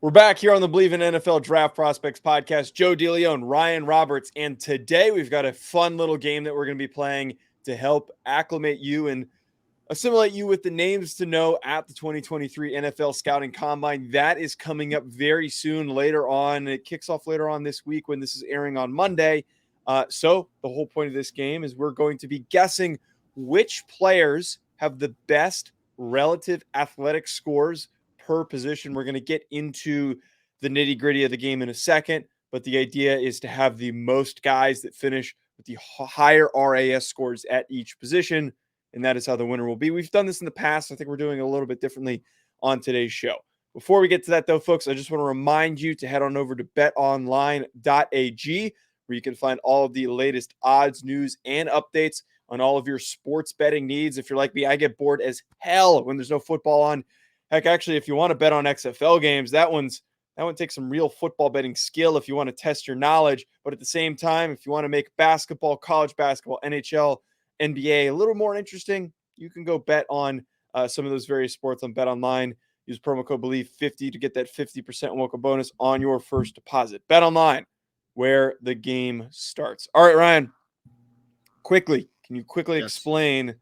We're back here on the Believe in NFL Draft Prospects podcast. Joe DeLeone, Ryan Roberts, and today we've got a fun little game that we're going to be playing to help acclimate you and assimilate you with the names to know at the 2023 NFL Scouting Combine. That is coming up very soon later on. It kicks off later on this week when this is airing on Monday. So the whole point of this game is we're going to be guessing which players have the best relative athletic scores per position. We're going to get into the nitty-gritty of the game in a second, but the idea is to have the most guys that finish with the higher RAS scores at each position, and that is how the winner will be. We've done this in the past. I think we're doing it a little bit differently on today's show. Before we get to that, though, folks, I just want to remind you to head on over to betonline.ag, where you can find all of the latest odds, news, and updates on all of your sports betting needs. If you're like me, I get bored as hell when there's no football on. Heck, actually, if you want to bet on XFL games, that one takes some real football betting skill if you want to test your knowledge. But at the same time, if you want to make basketball, college basketball, NHL, NBA a little more interesting, you can go bet on some of those various sports on BetOnline. Use promo code BELIEVE50 to get that 50% welcome bonus on your first deposit. BetOnline, where the game starts. All right, Ryan, can you quickly explain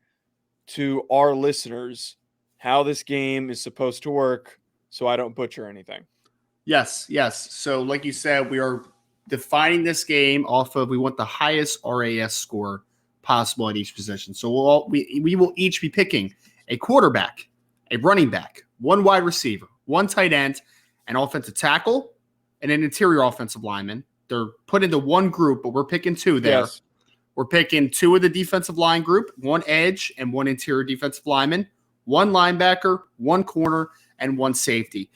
to our listeners how this game is supposed to work so I don't butcher anything? Yes. So like you said, we are defining this game off of, we want the highest RAS score possible at each position. So we will each be picking a quarterback, a running back, one wide receiver, one tight end, an offensive tackle, and an interior offensive lineman. They're put into one group, but we're picking two there. Yes. We're picking two of the defensive line group, one edge and one interior defensive lineman, one linebacker, one corner, and one safety.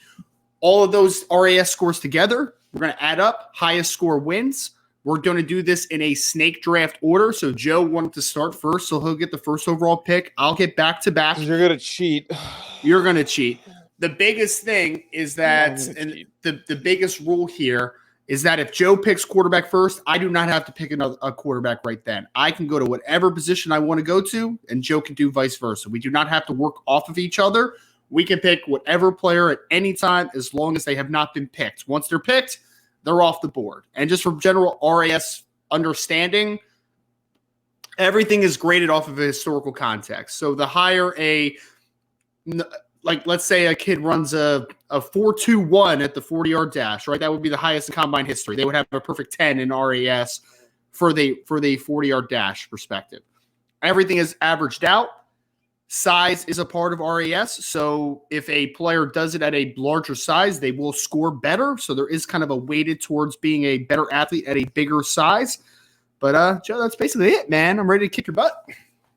All of those RAS scores together, we're going to add up. Highest score wins. We're going to do this in a snake draft order. So Joe wanted to start first, so he'll get the first overall pick. I'll get back-to-back. You're going to cheat. You're going to cheat. The biggest thing is that, and the biggest rule here is that if Joe picks quarterback first, I do not have to pick a quarterback right then. I can go to whatever position I want to go to, and Joe can do vice versa. We do not have to work off of each other. We can pick whatever player at any time as long as they have not been picked. Once they're picked, they're off the board. And just for general RAS understanding, everything is graded off of a historical context. So the higher let's say a kid runs a 4.21 at the 40-yard dash, right? That would be the highest in combine history. They would have a perfect 10 in RAS for the 40-yard dash perspective. Everything is averaged out. Size is a part of RAS. So if a player does it at a larger size, they will score better. So there is kind of a weighted towards being a better athlete at a bigger size. But Joe, that's basically it, man. I'm ready to kick your butt.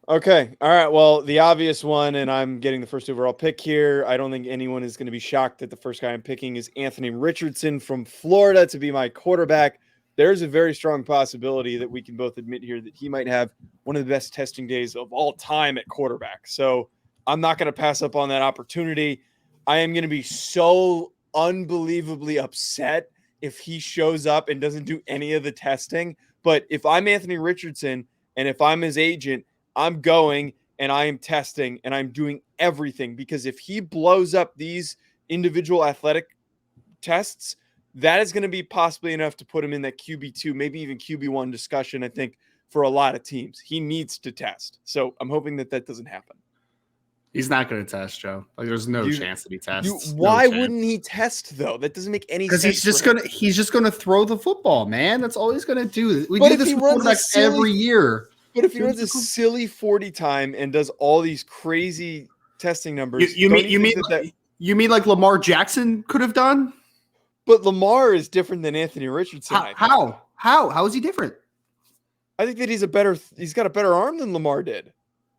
Okay. All right. Well, the obvious one, and I'm getting the first overall pick here. I don't think anyone is going to be shocked that the first guy I'm picking is Anthony Richardson from Florida to be my quarterback. There's a very strong possibility that we can both admit here that he might have one of the best testing days of all time at quarterback. So I'm not going to pass up on that opportunity. I am going to be so unbelievably upset if he shows up and doesn't do any of the testing. But if I'm Anthony Richardson and if I'm his agent, I'm going and I am testing and I'm doing everything, because if he blows up these individual athletic tests, that is going to be possibly enough to put him in that QB2, maybe even QB1 discussion, I think, for a lot of teams. He needs to test. So I'm hoping that doesn't happen. He's not going to test, Joe. Like, there's no chance that he tests. Why wouldn't he test, though? That doesn't make any sense. Because he's just gonna throw the football, man. That's all he's going to do. We do this with quarterbacks every year. But if he runs a silly 40 time and does all these crazy testing numbers, you mean like Lamar Jackson could have done? But Lamar is different than Anthony Richardson. How is he different? I think that he's got a better arm than Lamar did.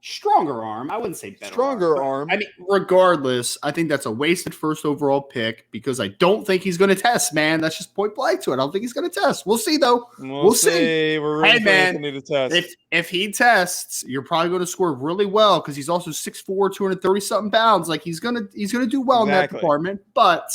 Stronger arm. I wouldn't say better. Stronger arm. I mean, regardless, I think that's a wasted first overall pick because I don't think he's going to test, man. That's just point blank to it. I don't think he's going to test. We'll see, though. We'll see. We're ready for Anthony to test. If he tests, you're probably going to score really well because he's also 6'4", 230-something pounds. Like, he's gonna do well in that department, but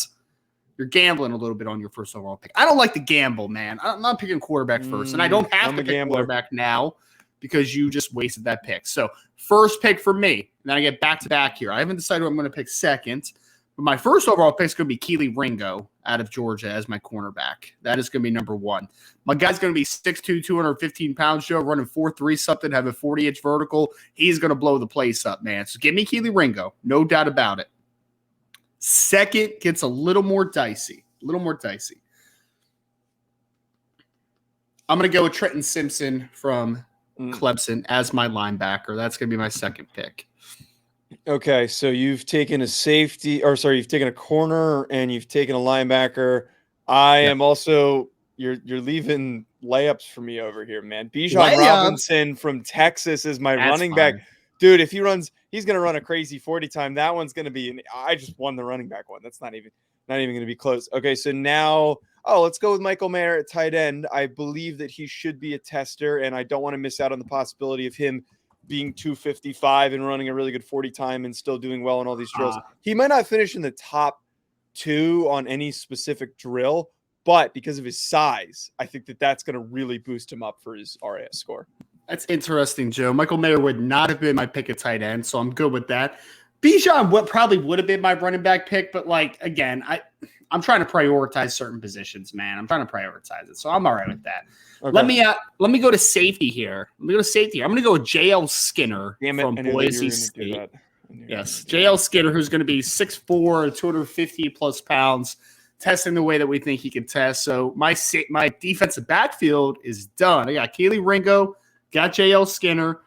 you're gambling a little bit on your first overall pick. I don't like to gamble, man. I'm not picking quarterback first, and I don't have to pick quarterback now because you just wasted that pick. So first pick for me, and then I get back-to-back here. I haven't decided who I'm going to pick second, But my first overall pick is going to be Keely Ringo out of Georgia as my cornerback. That is going to be number one. My guy's going to be 6'2", 215 pounds, Joe, running 4.3 something, have a 40-inch vertical. He's going to blow the place up, man. So give me Keely Ringo. No doubt about it. Second gets a little more dicey. I'm going to go with Trenton Simpson from Clemson as my linebacker. That's going to be my second pick. Okay, so you've taken a safety, or sorry, you've taken a corner and you've taken a linebacker. I am also you're leaving layups for me over here, man. Bijan Robinson from Texas is my running back. Dude, if he runs, he's gonna run a crazy 40 time. That one's gonna be I just won the running back one. That's not even gonna be close. Okay, so now let's go with Michael Mayer at tight end. I believe that he should be a tester, and I don't want to miss out on the possibility of him being 255 and running a really good 40 time and still doing well in all these drills. He might not finish in the top 2 on any specific drill, but because of his size, I think that that's going to really boost him up for his RAS score. That's interesting, Joe. Michael Mayer would not have been my pick at tight end, so I'm good with that. Bijan probably would have been my running back pick, but again, I'm trying to prioritize certain positions, man. I'm trying to prioritize it, so I'm all right with that. Okay. Let me go to safety here. I'm going to go with JL Skinner from Boise State. Yes, JL Skinner, who's going to be 6'4", 250 plus pounds, testing the way that we think he can test. So my defensive backfield is done. I got Keely Ringo, got JL Skinner.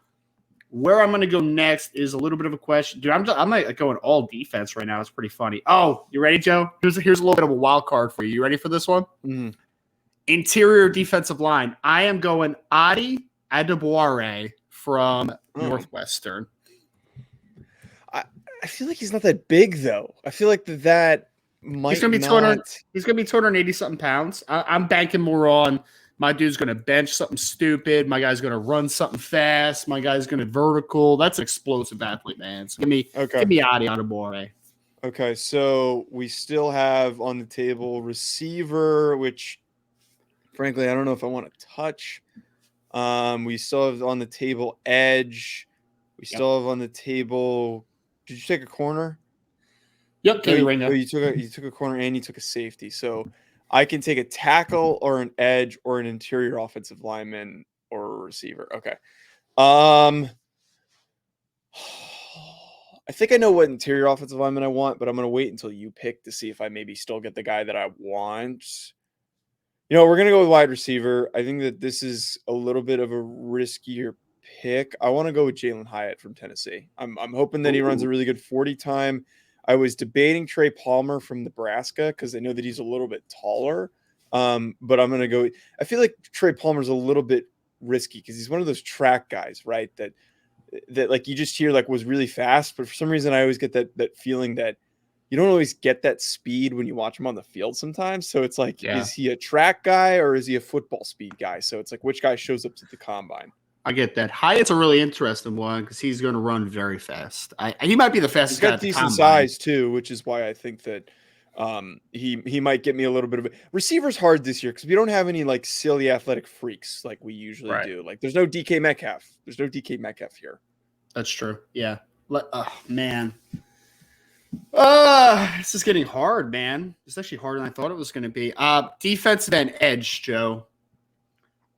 Where I'm going to go next is a little bit of a question. Dude, I'm like going all defense right now. It's pretty funny. Oh, you ready, Joe? Here's a little bit of a wild card for you. You ready for this one? Mm-hmm. Interior defensive line. I am going Adi Adebawore from Northwestern. I feel like he's not that big, though. I feel like that might he's gonna be 200. He's going to be 280 something pounds. I'm banking more on my dude's going to bench something stupid. My guy's going to run something fast. My guy's going to vertical. That's an explosive athlete, man. So give me Adi Adebawore. Okay, so we still have on the table receiver, which frankly I don't know if I want to touch. We still have on the table edge. We still have on the table. Did you take a corner? Yep, you took a corner and you took a safety. So I can take a tackle or an edge or an interior offensive lineman or a receiver. Okay. I think I know what interior offensive lineman I want, but I'm going to wait until you pick to see if I maybe still get the guy that I want. We're going to go with wide receiver. I think that this is a little bit of a riskier pick. I want to go with Jalen Hyatt from Tennessee. I'm hoping that he runs a really good 40 time. I was debating Trey Palmer from Nebraska because I know that he's a little bit taller. But I'm going to go. I feel like Trey Palmer's a little bit risky because he's one of those track guys, right? That like you just hear like was really fast, but for some reason I always get that feeling that you don't always get that speed when you watch him on the field sometimes. So it's like, Is he a track guy or is he a football speed guy? So it's like, which guy shows up to the combine? I get that. Hyatt's a really interesting one because he's going to run very fast. He might be the fastest guy. He's got decent size too, which is why I think that he might get me a little bit of it. Receiver's hard this year because we don't have any like silly athletic freaks like we usually do. Like there's no DK Metcalf. There's no DK Metcalf here. That's true. Yeah. Man. This is getting hard, man. It's actually harder than I thought it was going to be. Defensive end edge, Joe.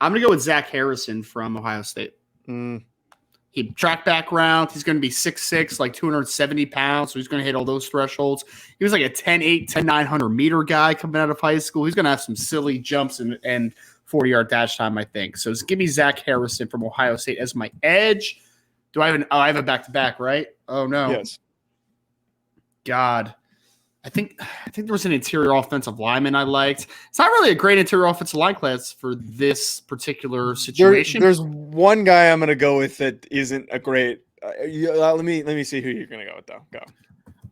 I'm going to go with Zach Harrison from Ohio State. He track background. He's going to be 6'6", like 270 pounds. So he's going to hit all those thresholds. He was like a 10'8", 10'900 meter guy coming out of high school. He's going to have some silly jumps and 40-yard dash time, I think. So give me Zach Harrison from Ohio State as my edge. Do I have I have a back-to-back, right? Oh, no. Yes. God. I think there was an interior offensive lineman I liked. It's not really a great interior offensive line class for this particular situation. There's one guy I'm going to go with that isn't a great. Let me see who you're going to go with though. Go.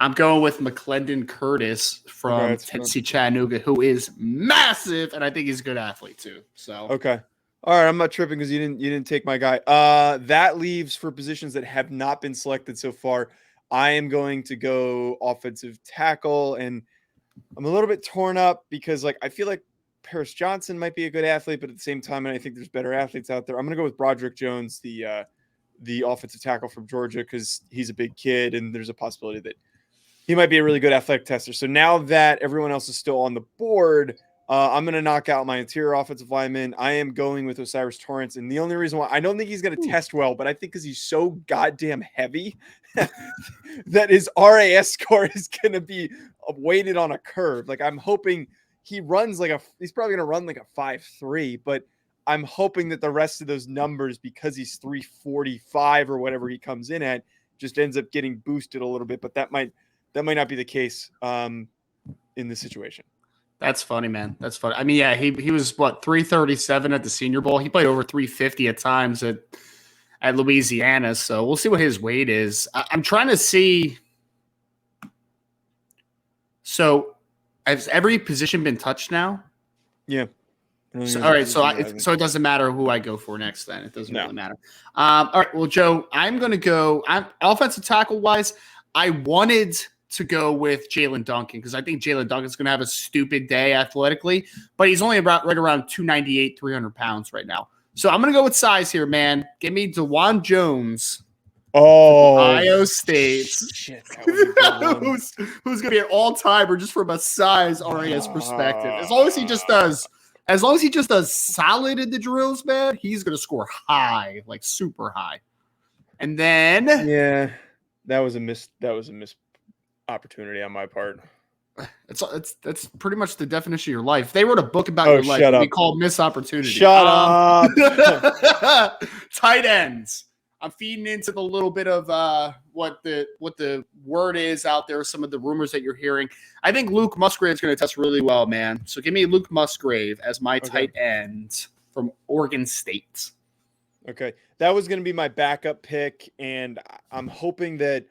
I'm going with McClendon Curtis from Tennessee Chattanooga, who is massive, and I think he's a good athlete too. So okay, all right. I'm not tripping because you didn't take my guy. That leaves for positions that have not been selected so far. I am going to go offensive tackle, and I'm a little bit torn up because I feel like Paris Johnson might be a good athlete, but at the same time, and I think there's better athletes out there. I'm going to go with Broderick Jones, the offensive tackle from Georgia, because he's a big kid, and there's a possibility that he might be a really good athletic tester. So now that everyone else is still on the board, I'm going to knock out my interior offensive lineman. I am going with Osiris Torrance. And the only reason why I don't think he's going to test well, but I think because he's so goddamn heavy that his RAS score is going to be weighted on a curve. Like I'm hoping he runs he's probably going to run like a 5.3, but I'm hoping that the rest of those numbers, because he's 345 or whatever he comes in at, just ends up getting boosted a little bit. But that might not be the case in this situation. That's funny, man. That's funny. I mean, yeah, he was 337 at the Senior Bowl. He played over 350 at times at Louisiana. So we'll see what his weight is. I'm trying to see. So has every position been touched now? Yeah. So, all right. So it doesn't matter who I go for next. Then it doesn't really matter. All right. Well, Joe, I'm going to go. Offensive tackle wise, I wanted to go with Jalen Duncan because I think Jalen Duncan's going to have a stupid day athletically, but he's only right around 298, 300 pounds right now. So I'm going to go with size here, man. Give me DeJuan Jones. Oh, Ohio State. Shit, who's going to be an all-timer just from a size RAS perspective. As long as he just does solid in the drills, man, he's going to score high, like super high. And then that was a miss opportunity on my part. That's pretty much the definition of your life. They wrote a book about your life. We call miss opportunity. Shut up. Tight ends. I'm feeding into the little bit of what the word is out there, some of the rumors that you're hearing. I think Luke Musgrave is going to test really well, man. So give me Luke Musgrave as my tight end from Oregon State. Okay. That was going to be my backup pick, and I'm hoping that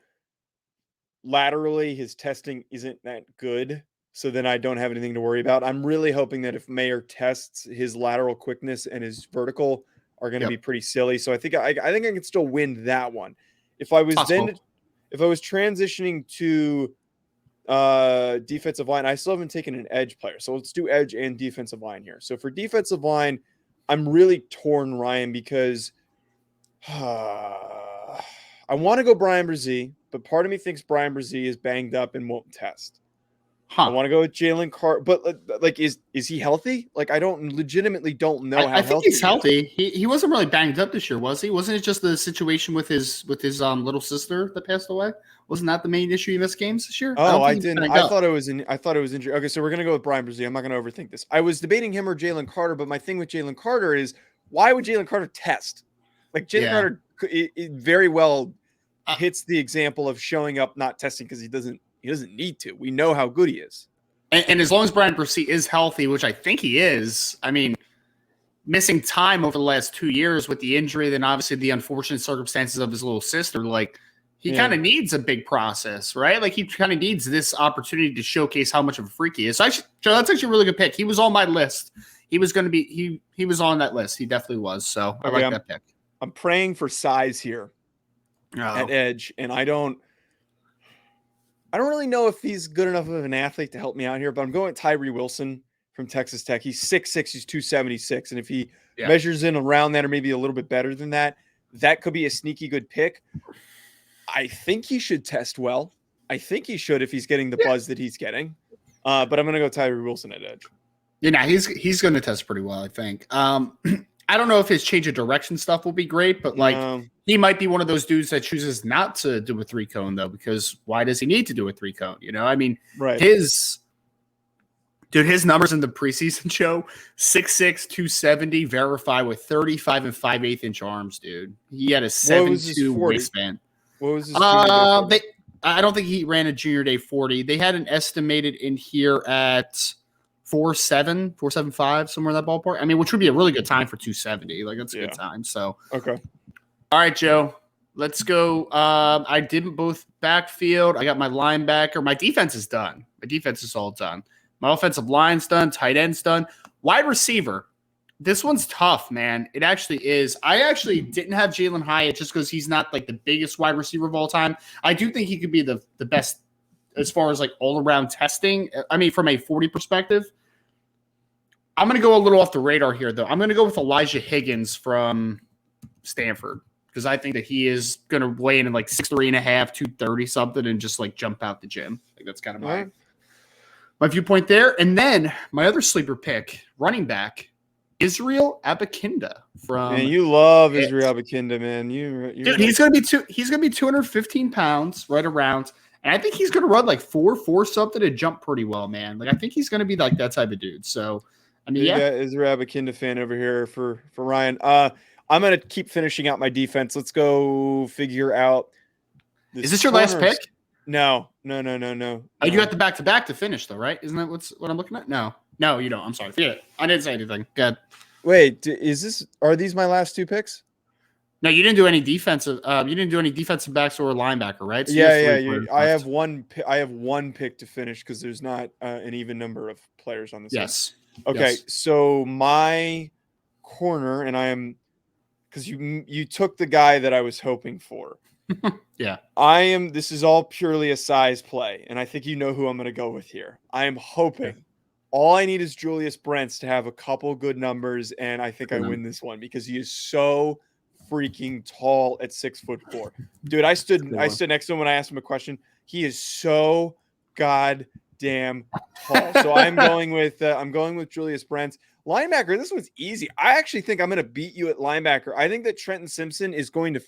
laterally his testing isn't that good, so then I don't have anything to worry about. I'm really hoping that if Mayer tests, his lateral quickness and his vertical are going to be pretty silly. So I think I can still win that one. If I was transitioning to defensive line, I still haven't taken an edge player. So let's do edge and defensive line here. So for defensive line, I'm really torn, Ryan, because I want to go Brian Brzee, but part of me thinks Brian Brzee is banged up and won't test. I want to go with Jalen Carter, but like, is he healthy? Like, I legitimately don't know how I think healthy he's healthy. He wasn't really banged up this year, was he? Wasn't it just the situation with his little sister that passed away? Wasn't that the main issue he missed games this year? Oh, I didn't. I thought it was injury. Okay, so we're gonna go with Brian Brzee. I'm not gonna overthink this. I was debating him or Jalen Carter, but my thing with Jalen Carter is, why would Jalen Carter test? Like, Jalen Carter it very well hits the example of showing up not testing because he doesn't need to. We know how good he is. And as long as Brian Brzee is healthy, which I think he is, I mean, missing time over the last 2 years with the injury, then obviously the unfortunate circumstances of his little sister, like, he kind of needs a big process, right? Like, he kind of needs this opportunity to showcase how much of a freak he is. So Joe, that's actually a really good pick. He was on my list. He was going to be he was on that list. He definitely was. So I like that pick. I'm praying for size here at edge, and I don't really know if he's good enough of an athlete to help me out here, but I'm going with Tyree Wilson from Texas Tech. He's 6'6", he's 276, and if he measures in around that or maybe a little bit better than that, that could be a sneaky good pick. I think he should test well. I think he should if he's getting the buzz that he's getting. But I'm going to go Tyree Wilson at edge. Yeah, he's going to test pretty well, I think. I don't know if his change of direction stuff will be great, but he might be one of those dudes that chooses not to do a 3-cone though, because why does he need to do a 3-cone? You know, I mean, his numbers in the preseason show 6'6", 270, verify with 35 and 5/8 inch arms, dude. He had a 7'2" wingspan. What was his I don't think he ran a junior day 40. They had an estimated in here at 4.7, 4.75, somewhere in that ballpark. I mean, which would be a really good time for 270. Like, that's a good time. So, okay. All right, Joe, let's go. I did both backfield. I got my linebacker. My defense is done. My defense is all done. My offensive line's done. Tight end's done. Wide receiver. This one's tough, man. It actually is. I actually didn't have Jalen Hyatt just because he's not like the biggest wide receiver of all time. I do think he could be the best as far as like all around testing. I mean, from a 40 perspective. I'm going to go a little off the radar here, though. I'm going to go with Elijah Higgins from Stanford. because I think that he is going to weigh in at like 6'3.5", 230 something, and just like jump out the gym. Like that's kind of my viewpoint there. And then my other sleeper pick, running back, Israel Abakinda from. Man, you love Israel Abakinda, man. Dude, like, he's gonna be 215 pounds, right around, and I think he's gonna run like 4.4 something and jump pretty well, man. Like I think he's gonna be like that type of dude. So I mean, yeah, Israel Abakinda fan over here for Ryan. I'm gonna keep finishing out my defense. Let's go figure out. Is this your last pick? No. Oh, you got the back-to-back to finish, though, right? Isn't that what I'm looking at? No, you don't. I'm sorry. Forget it. I didn't say anything. Good. Wait, are these my last 2 picks? No, you didn't do any defensive. You didn't do any defensive backs or linebacker, right? So yeah. I have one pick to finish because there's not an even number of players on this. Yes. Team. Okay, so my corner, and I am because you took the guy that I was hoping for. Yeah. This is all purely a size play, and I think you know who I'm going to go with here. I am hoping all I need is Julius Brents to have a couple good numbers, and I think I win this one because he is so freaking tall at 6'4". Dude, I stood next to him when I asked him a question. He is so goddamn tall. So I'm going with Julius Brents. Linebacker, this one's easy. I actually think I'm going to beat you at linebacker. I think that Trenton Simpson is going to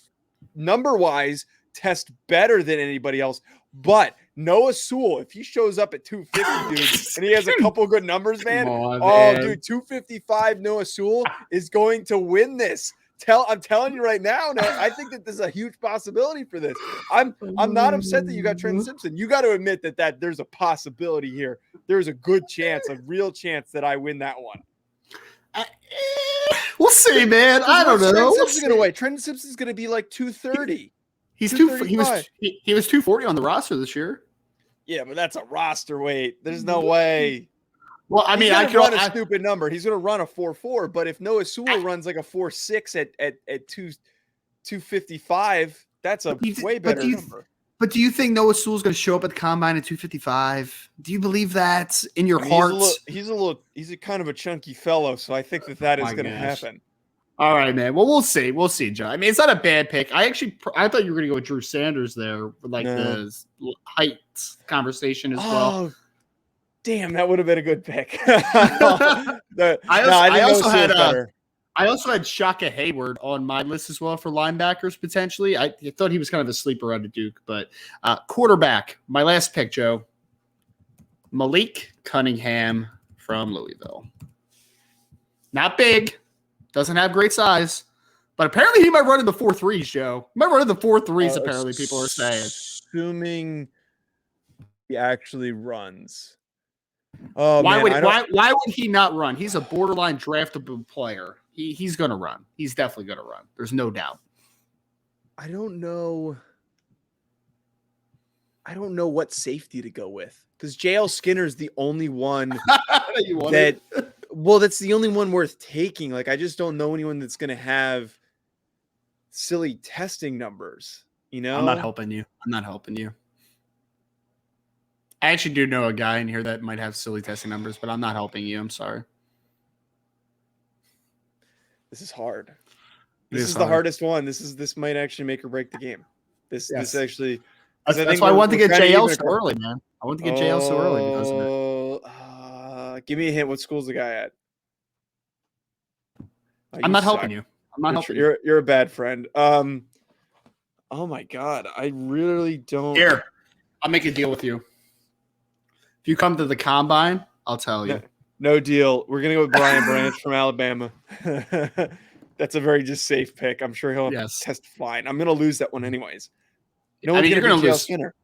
number-wise test better than anybody else. But Noah Sewell, if he shows up at 250, dude, and he has a couple good numbers, man. Dude, 255 Noah Sewell is going to win this. I'm telling you right now, I think that there's a huge possibility for this. I'm not upset that you got Trenton Simpson. You got to admit that there's a possibility here. There's a good chance, a real chance that I win that one. We'll see, man. I don't know. Trenton Simpson's going to be like 230. He was 240 on the roster this year. Yeah, but that's a roster weight. There's no way. Well, I mean, I can run a stupid number. He's going to run a 4.4, but if Noah Sewell runs like a 4.6 at 255, that's a way better number. But do you think Noah Sewell's going to show up at the combine at 255? Do you believe that in your heart? He's a kind of a chunky fellow, so I think that is going to happen. All right, man. Well, we'll see. We'll see, John. I mean, it's not a bad pick. I thought you were going to go with Drew Sanders there, with the height conversation as well. Damn, that would have been a good pick. I also had Shaka Hayward on my list as well for linebackers potentially. I thought he was kind of a sleeper out of Duke, but quarterback, my last pick, Joe, Malik Cunningham from Louisville. Not big, doesn't have great size, but apparently he might run in the 4.3s, Joe. He might run in the 4.3s, apparently people are saying. Assuming he actually runs. Why would he not run? He's a borderline draftable player. He's going to run. He's definitely going to run. There's no doubt. I don't know what safety to go with because JL Skinner is the only one that's the only one worth taking. Like, I just don't know anyone that's going to have silly testing numbers. You know, I'm not helping you. I actually do know a guy in here that might have silly testing numbers, but I'm not helping you. I'm sorry. This is hard. This is the hardest one. This might actually make or break the game. This actually. That's why I wanted to get JL so early, man. I want to get JL so early because of it. Give me a hint. What school's the guy at? I'm not helping you. You're a bad friend. Oh my God. I really don't. Here, I'll make a deal with you. If you come to the combine, I'll tell you. No deal. We're gonna go with Brian Branch from Alabama. That's a very just safe pick. I'm sure he'll test fine. I'm gonna lose that one anyways. You're gonna lose. Skinner.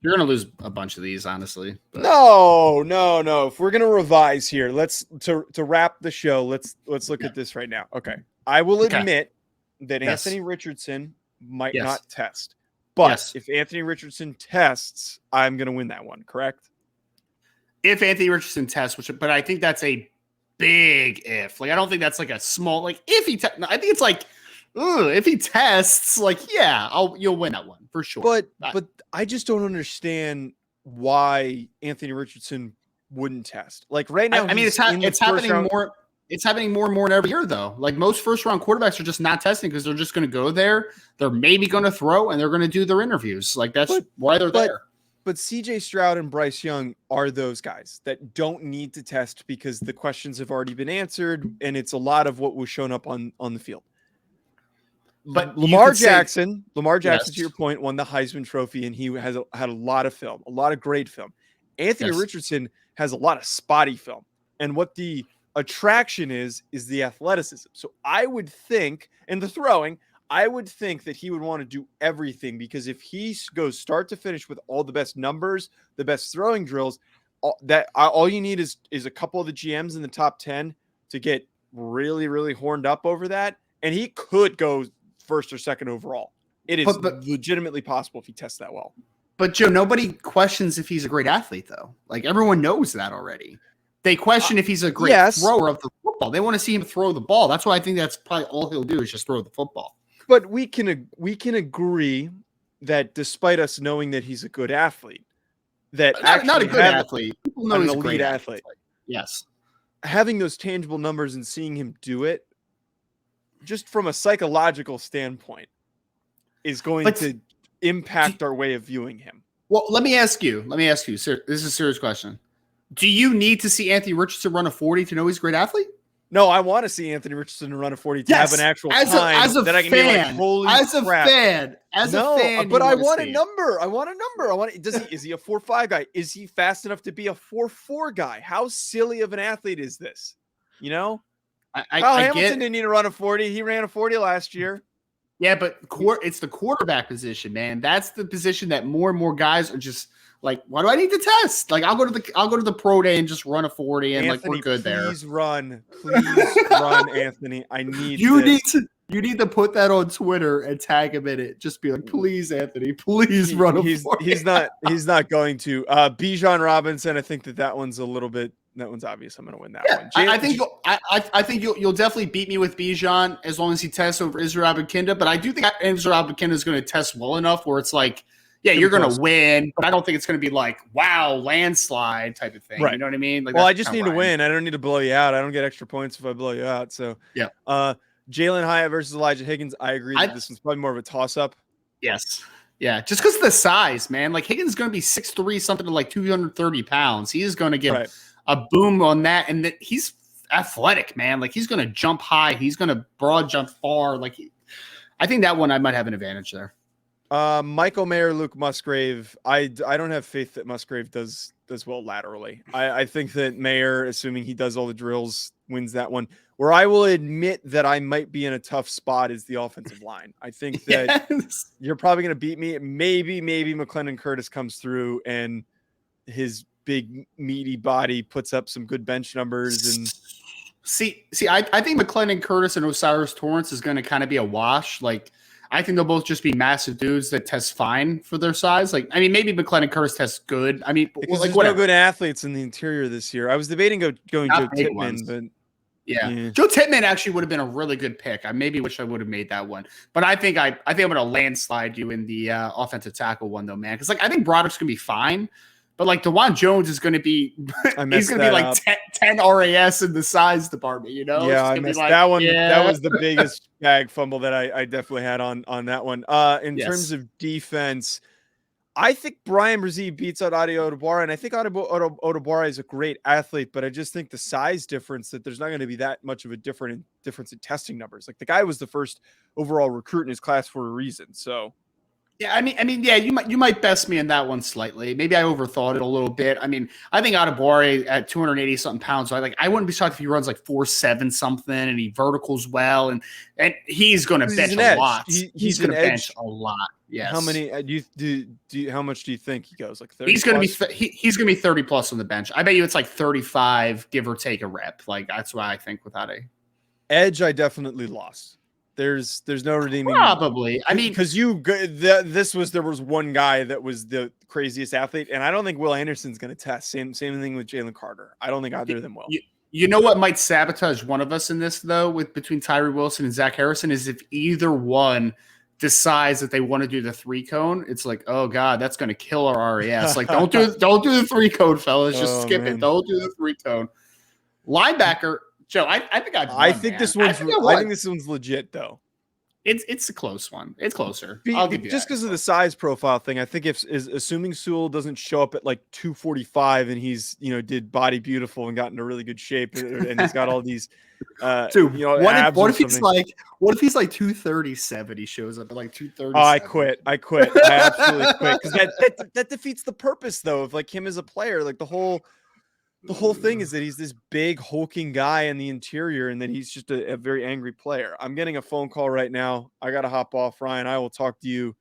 You're gonna lose a bunch of these, honestly. But. No. If we're gonna revise here, to wrap the show. Let's look at this right now. Okay, I will admit that Anthony Richardson might not test, but if Anthony Richardson tests, I'm gonna win that one. Correct? If Anthony Richardson tests, but I think that's a big if. Like, I don't think that's like a small, like, if he I think it's like, if he tests, like, you'll win that one for sure. But I just don't understand why Anthony Richardson wouldn't test. Like right now, I mean, it's happening more. It's happening more and more every year, though. Like most first-round quarterbacks are just not testing because they're just going to go there. They're maybe going to throw, and they're going to do their interviews. Like that's why they're there. But C.J. Stroud and Bryce Young are those guys that don't need to test because the questions have already been answered, and it's a lot of what was shown up on the field. But Lamar Jackson, to your point, won the Heisman Trophy, and he had a lot of film, a lot of great film. Anthony Richardson has a lot of spotty film, and what the attraction is the athleticism. So I would think, and the throwing, I would think that he would want to do everything, because if he goes start to finish with all the best numbers, the best throwing drills, all you need is a couple of the GMs in the top 10 to get really, really horned up over that, and he could go first or second overall. It is legitimately possible if he tests that well. But Joe, nobody questions if he's a great athlete, though. Like everyone knows that already. They question if he's a great thrower of the football. They want to see him throw the ball. That's why I think that's probably all he'll do is just throw the football. But we can agree that despite us knowing that he's a good athlete, that not a good athlete. People know he's a great athlete. Yes. Having those tangible numbers and seeing him do it, just from a psychological standpoint, is going to impact our way of viewing him. Well, let me ask you. Sir, this is a serious question. Do you need to see Anthony Richardson run a 40 to know he's a great athlete? No, I want to see Anthony Richardson run a 40 to have an actual time that I can be like, holy crap. As a fan, but I want a number. Is he a 4.5 guy? Is he fast enough to be a 4.4 guy? How silly of an athlete is this? You know? Hamilton didn't need to run a 40. He ran a 40 last year. Yeah, but it's the quarterback position, man. That's the position that more and more guys are just like, why do I need to test? Like, I'll go to the pro day and just run a 40, and Anthony, we're good there. Please run, Anthony. I need you need to put that on Twitter and tag him in it. Just be like, please, Anthony, please run a 40. He's not going to. Bijan Robinson, I think that one's a little bit. That one's obvious. I'm going to win that one. I think you'll definitely beat me with Bijan as long as he tests over Israel Abanikanda. But I do think Israel Abanikanda is going to test well enough where it's like, yeah, you're going to win, but I don't think it's going to be like, wow, landslide type of thing. Right. You know what I mean? Like, I just need to win. I don't need to blow you out. I don't get extra points if I blow you out. So yeah. Jalen Hyatt versus Elijah Higgins. I agree that this is probably more of a toss-up. Yes. Yeah, just because of the size, man. Like Higgins is going to be 6'3", something to like 230 pounds. He is going to get a boom on that, and he's athletic, man. Like he's going to jump high. He's going to broad jump far. Like I think that one I might have an advantage there. Michael Mayer, Luke Musgrave. I don't have faith that Musgrave does well laterally. I think that Mayer, assuming he does all the drills, wins that one. Where I will admit that I might be in a tough spot is the offensive line. I think that you're probably going to beat me. Maybe McClendon Curtis comes through and his big meaty body puts up some good bench numbers. And I think McClendon Curtis and Osiris Torrance is going to kind of be a wash. Like I think they'll both just be massive dudes that test fine for their size. Like, I mean, maybe McClendon Curtis tests good. I mean, because there's no good athletes in the interior this year. I was debating going Joe Tippmann, but yeah, Joe Tippmann actually would have been a really good pick. I maybe wish I would have made that one, but I think I'm going to landslide you in the offensive tackle one though, man. Because like I think Broderick's going to be fine. But like DeJuan Jones is going to be, he's going to be like 10 RAS in the size department, you know? Yeah, I missed that one. Yeah. That was the biggest bag fumble that I definitely had on that one. In terms of defense, I think Brian Brzee beats out Adi Odobora, and I think Odobora is a great athlete, but I just think the size difference that there's not going to be that much of a difference in testing numbers. Like the guy was the first overall recruit in his class for a reason, so. Yeah, I mean, yeah, you might best me in that one slightly. Maybe I overthought it a little bit. I mean, I think Adebawore at 280 something pounds, so I wouldn't be shocked if he runs like 4.7 something and he verticals well, and he's going to bench a lot. He's going to bench a lot. Yes. How many how much do you think he goes? Like 30? He's going to be 30 plus on the bench. I bet you it's like 35, give or take a rep. Like that's why I think without a edge, I definitely lost. There's no redeeming. Probably. I mean, because there was one guy that was the craziest athlete, and I don't think Will Anderson's going to test. Same thing with Jalen Carter. I don't think either of them will. You know what might sabotage one of us in this though, between Tyree Wilson and Zach Harrison, is if either one decides that they want to do the 3-cone. It's like, oh god, that's going to kill our RAS. Like, don't do the 3-cone, fellas. Just skip it. Don't do the 3-cone. Linebacker. Joe, I think I've won, I think man. this one's. think I think this one's legit though. It's a close one. It's closer. I'll give you Just that. because of the size profile thing. I think if is assuming Sewell doesn't show up at like 245 and he's did Body Beautiful and got into really good shape and he's got all these Dude, abs what or if he's something. like 237? He shows up at like 230. Oh, I quit. I absolutely quit because that defeats the purpose though of like him as a player. Like the whole thing is that he's this big hulking guy in the interior and that he's just a very angry player. I'm getting a phone call right now. I got to hop off. Ryan, I will talk to you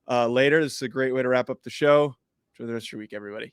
later. This is a great way to wrap up the show. Enjoy the rest of your week, everybody.